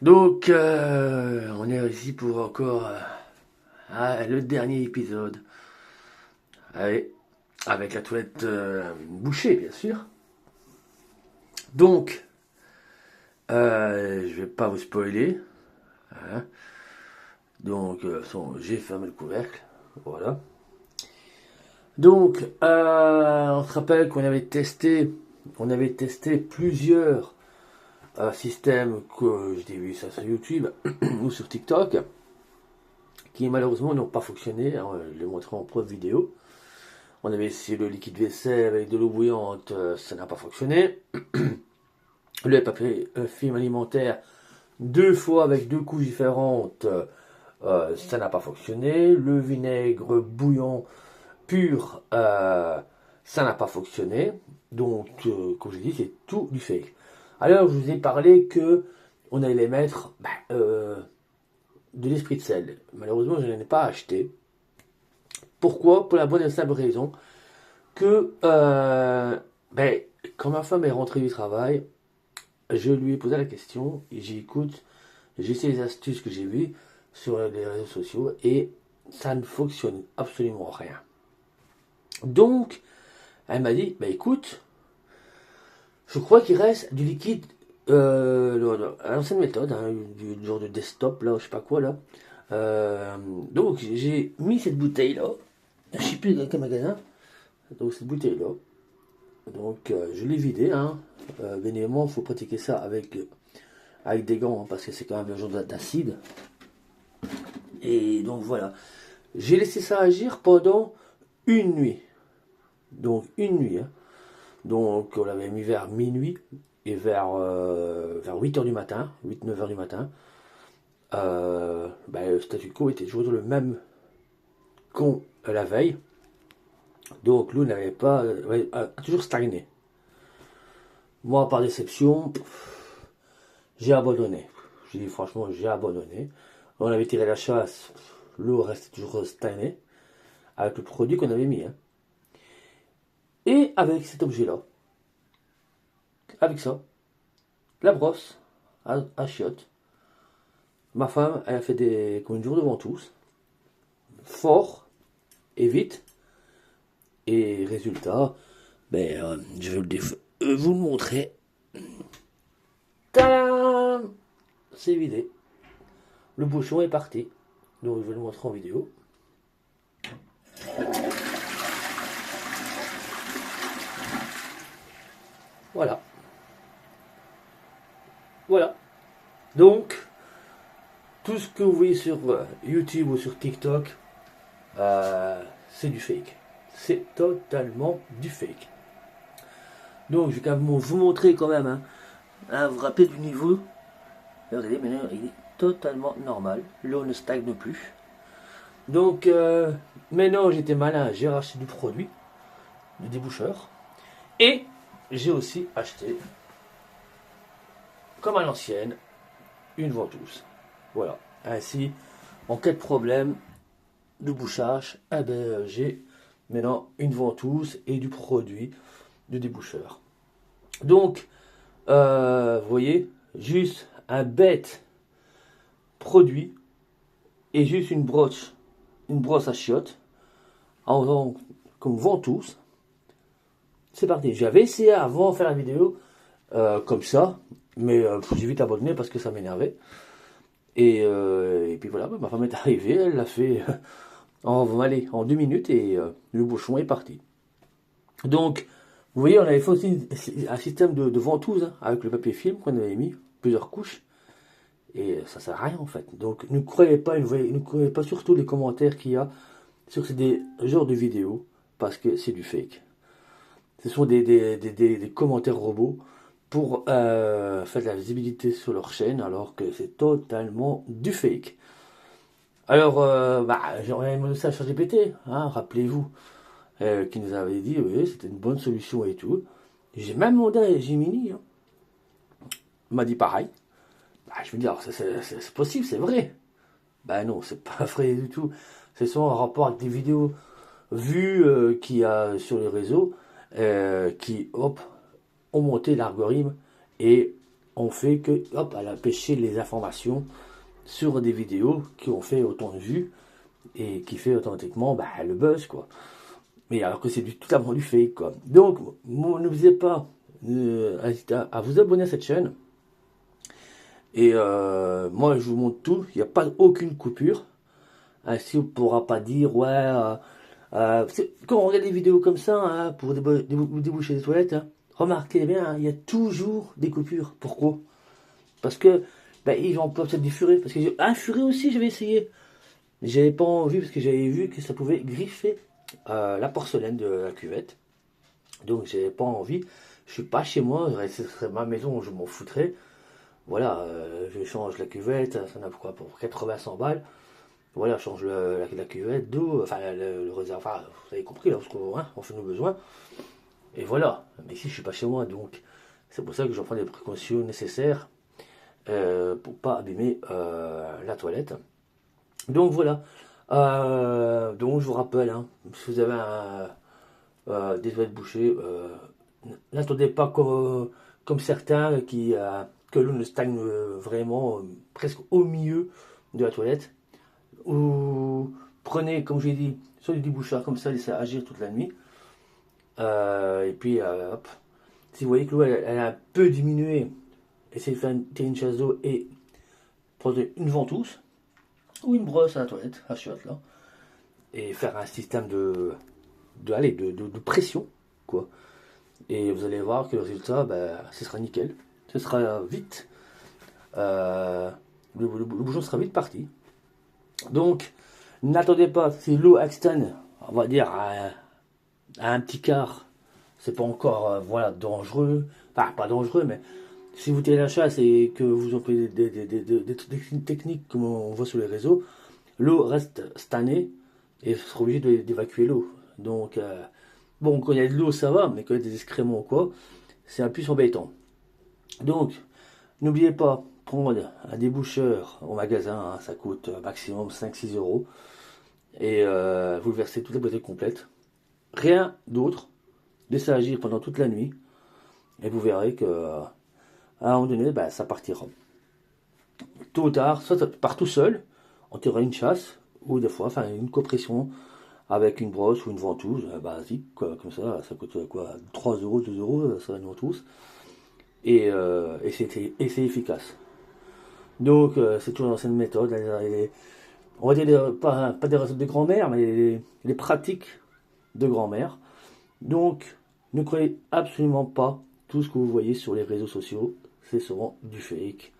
Donc, on est ici pour encore le dernier épisode. Allez, avec la toilette bouchée, bien sûr. Donc, je vais pas vous spoiler. Hein. Donc, j'ai fermé le couvercle. Voilà. Donc, on se rappelle on avait testé plusieurs systèmes que j'ai vu ça sur YouTube ou sur TikTok, qui malheureusement n'ont pas fonctionné. Hein, je l'ai montré en preuve vidéo. On avait essayé le liquide vaisselle avec de l'eau bouillante, ça n'a pas fonctionné. Le papier film alimentaire, deux fois avec deux couches différentes, ça n'a pas fonctionné. Le vinaigre bouillon pur, ça n'a pas fonctionné. Donc, comme je dis, c'est tout du fake. Alors, je vous ai parlé que on allait mettre de l'esprit de sel. Malheureusement, je n'en ai pas acheté. Pourquoi? Pour la bonne et simple raison que quand ma femme est rentrée du travail, je lui ai posé la question et j'ai écoute, j'ai essayé les astuces que j'ai vues sur les réseaux sociaux et ça ne fonctionne absolument rien. Donc, elle m'a dit, bah écoute, je crois qu'il reste du liquide, l'ancienne méthode, hein, du genre de desktop, là, je sais pas quoi, là. Donc, j'ai mis cette bouteille-là, je sais plus dans quel magasin, donc cette bouteille-là, donc je l'ai vidée, hein. Bien évidemment, il faut pratiquer ça avec des gants, hein, parce que c'est quand même un genre d'acide. Et donc voilà, j'ai laissé ça agir pendant une nuit. Donc une nuit, hein. Donc on l'avait mis vers minuit et vers 8 heures du matin, 8-9 heures du matin. Le statu quo était toujours le même qu'on la veille. Donc l'eau n'avait pas, a toujours stagné. Moi, par déception, j'ai abandonné. J'ai dit franchement, j'ai abandonné. On avait tiré la chasse, l'eau restait toujours stagnée avec le produit qu'on avait mis. Hein. Et avec cet objet-là, avec ça, la brosse à chiottes, ma femme, elle a fait comme une jour de ventouse, fort et vite. Et résultat, je vais vous le montrer. Tadam! C'est vidé. Le bouchon est parti. Donc je vais le montrer en vidéo. Voilà. Voilà. Donc, tout ce que vous voyez sur YouTube ou sur TikTok, c'est du fake. C'est totalement du fake. Donc, je vais quand même vous montrer quand même, hein, vous rappelez du niveau. Regardez, maintenant, il est totalement normal. L'eau ne stagne plus. Donc, maintenant, j'étais malin, j'ai racheté du produit, du déboucheur. Et j'ai aussi acheté, comme à l'ancienne, une ventouse. Voilà. Ainsi, en cas de problème de bouchage, j'ai maintenant une ventouse et du produit de déboucheur. Donc, vous voyez, juste un bête produit et juste une brosse à chiottes, comme ventouse. C'est parti. J'avais essayé avant de faire la vidéo comme ça, mais j'ai vite abandonné parce que ça m'énervait. Et puis voilà, ma femme est arrivée, elle l'a fait en 2 minutes et le bouchon est parti. Donc, vous voyez, on avait fait aussi un système de ventouse hein, avec le papier film qu'on avait mis, plusieurs couches. Et ça sert à rien en fait. Donc ne croyez pas surtout les commentaires qu'il y a sur ces genres de vidéos parce que c'est du fake. Ce sont des commentaires robots pour faire de la visibilité sur leur chaîne alors que c'est totalement du fake. Alors, j'aurais demandé ça à ChatGPT, hein, rappelez-vous, qui nous avait dit oui, c'était une bonne solution et tout. J'ai même demandé à Gemini, hein. Il m'a dit pareil. Je me dis, alors c'est possible, c'est vrai. Non, c'est pas vrai du tout. C'est souvent en rapport avec des vidéos vues qu'il y a sur les réseaux qui, hop, ont monté l'algorithme et ont fait que, hop, elle a pêché les informations sur des vidéos qui ont fait autant de vues et qui fait authentiquement le buzz, quoi. Mais alors que c'est totalement du fake, quoi. Donc, n'oubliez pas à vous abonner à cette chaîne. Et moi, je vous montre tout. Il n'y a pas aucune coupure. Ainsi, on ne pourra pas dire, ouais, quand on regarde des vidéos comme ça, hein, pour déboucher les toilettes, hein, remarquez bien, hein, il y a toujours des coupures. Pourquoi? Parce que ils emploient peut-être du furet. Parce que un furet aussi, j'avais essayé. J'avais pas envie parce que j'avais vu que ça pouvait griffer la porcelaine de la cuvette. Donc j'avais pas envie. Je suis pas chez moi, ce serait ma maison, je m'en foutrais. Voilà, je change la cuvette, ça n'a quoi pour 80-100 balles. Voilà, je change la cuvette d'eau, enfin le réservoir, vous avez compris là, parce qu'on on fait nos besoins. Et voilà, mais ici je suis pas chez moi, donc c'est pour ça que j'en prends les précautions nécessaires pour pas abîmer la toilette. Donc voilà, donc je vous rappelle, hein, si vous avez des toilettes bouchées, n'attendez pas comme certains que l'eau ne stagne vraiment presque au milieu de la toilette. Ou prenez, comme j'ai dit, soit du déboucheur comme ça, laissez agir toute la nuit. Et puis, hop. Si vous voyez que l'eau elle a un peu diminué, essayez de faire tirer une chasse d'eau et prendre une ventouse ou une brosse à la toilette, à chiotte là, et faire un système de pression, quoi. Et vous allez voir que le résultat, ce sera nickel. Ce sera vite. Le bouchon sera vite parti. Donc, n'attendez pas, si l'eau externe, on va dire, à un petit quart, c'est pas encore voilà, dangereux. Enfin, pas dangereux, mais si vous tirez la chasse et que vous employez des techniques comme on voit sur les réseaux, l'eau reste stagnée et vous serez obligé d'évacuer l'eau. Donc, bon, quand il y a de l'eau, ça va, mais quand il y a des excréments ou quoi, c'est un peu embêtant. Donc, n'oubliez pas, prendre un déboucheur au magasin, hein, ça coûte maximum 5-6 euros. Et vous le versez toute la bouteille complète. Rien d'autre. Laissez agir pendant toute la nuit. Et vous verrez que à un moment donné, ça partira. Tôt ou tard, soit ça part tout seul, on tirera une chasse, ou des fois, enfin une compression avec une brosse ou une ventouse basique, quoi, comme ça coûte quoi, 3 euros, 2 euros, ça va une ventouse. Et c'est efficace. Donc, c'est toujours l'ancienne méthode. On va dire pas des recettes de grand-mère, mais les pratiques de grand-mère. Donc, ne croyez absolument pas tout ce que vous voyez sur les réseaux sociaux. C'est souvent du fake.